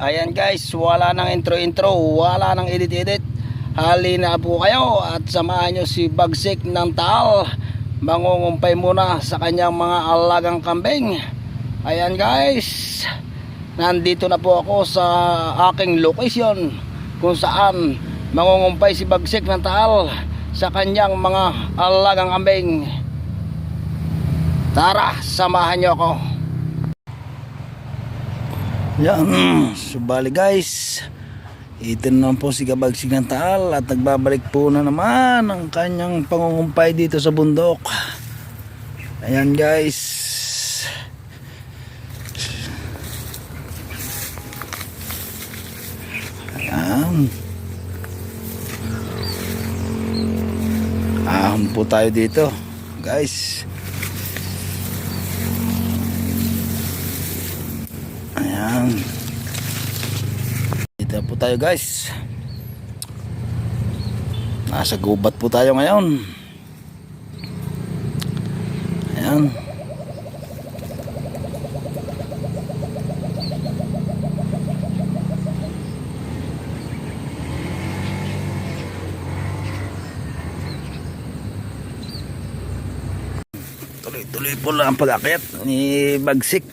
Ayan guys, wala nang intro, wala nang edit. Halina po kayo at samahan nyo si Bagsik ng Taal. Mangungumpay muna sa kanyang mga alagang kambing. Ayan guys, nandito na po ako sa aking location kung saan mangungumpay si Bagsik ng Taal sa kanyang mga alagang kambing. Tara, samahan nyo ako. Yan, subali guys, ito na po si Bagsik ng Taal at nagbabalik po na naman ang kanyang pangungumpay dito sa bundok. Ayan guys, ayan, ahon po tayo dito guys. Ayan, dito po tayo guys, nasa gubat po tayo ngayon. Ayan, tuloy po lang ang pag-akyat ni Bagsik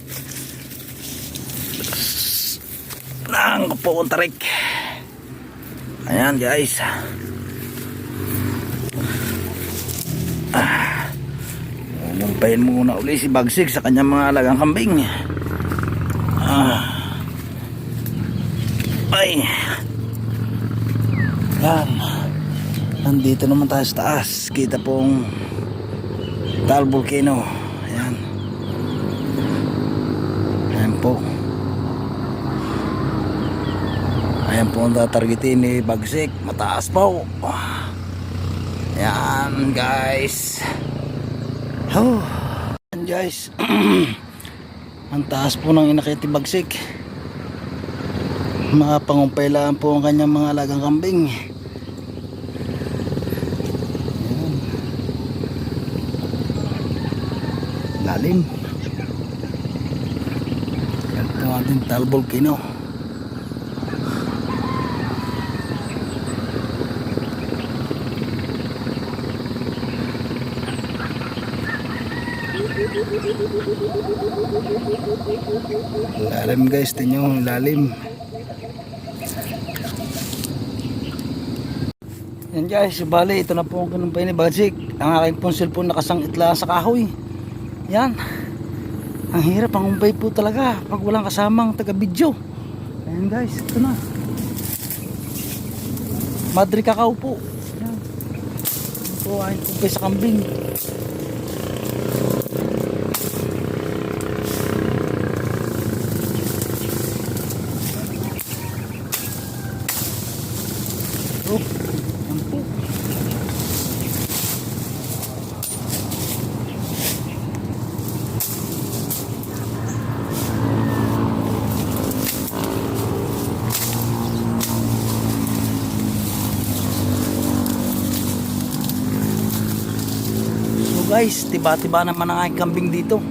ng Puong Tarik. Ayan guys, umumpayin muna uli si Bagsik sa kanyang mga alagang kambing. Ay, yan, nandito naman tayo sa taas. Kita pong Taal Volcano. Ayan, ayan po. Ayan po ang tatargetin ni Bagsik. Mataas po. Ayan guys. Oh, ayan guys. Ang taas po ng inakit ni Bagsik. Makapangumpay lang po ang kanyang mga alagang kambing. Ayan, lalim. Ayan po ang ating Taal Volcano. Lalim guys, tingnan lalim. Yan guys, bali ito na po ang kinumpay ni Bagsik. Ang aking pong cellphone nakasangit lang sa kahoy. Yan, ang hirap ang umpay po talaga pag walang kasamang taga video. Ayan guys, ito na Madre Cacao po. Yan, ito po ay kumpay sa kambing. Oh, yan po. So guys, tiba-tiba naman ang aking kambing dito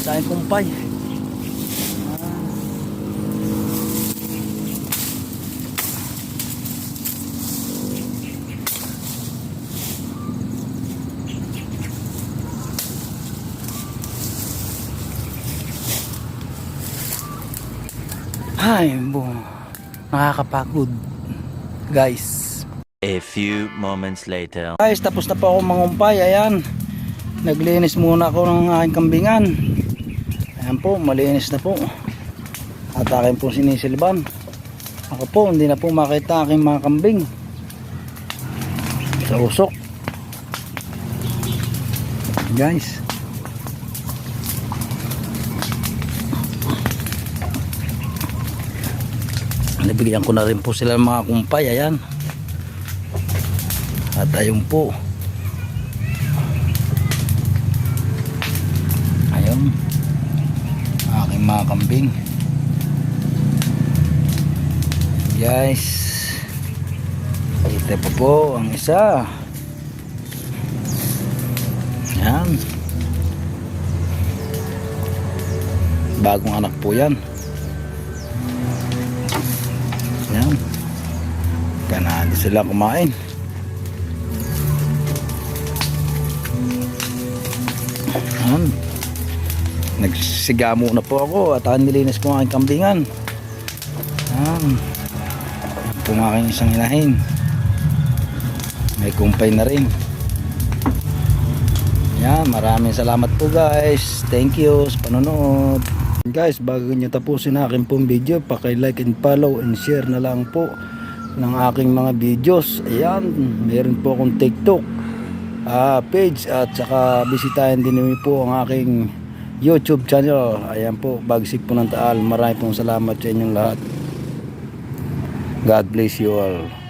sa aking kumpay. Ay, nakakapagod guys. A few moments later. Guys, tapos na po ako mangumpay. Ayan, naglinis muna ako ng aking kambingan. Ayan po, malinis na po. At akin po sinisilban. Ako po, hindi na po makita aking mga kambing sa usok guys. Nabigyan ko na rin po sila ng mga kumpay. Ayan, at ayun po, ayun aking mga kambing guys. Ito po ang isa. Ayan, bagong anak po yan. Ganado sila kumain. Nagsiga muna po ako at nilinis ko ang aking kambingan. Yan po ang aking isang inahin. May kumpay na rin. Yan, maraming salamat po guys. Thank you sa panonood. Guys, bago nyo tapusin aking pong video, paki-like and follow and share na lang po ng aking mga videos. Ayan, meron po akong TikTok page at saka bisitahin din niyo po ang aking YouTube channel. Ayan po, Bagsik po ng Taal. Maraming pong salamat sa inyong lahat. God bless you all.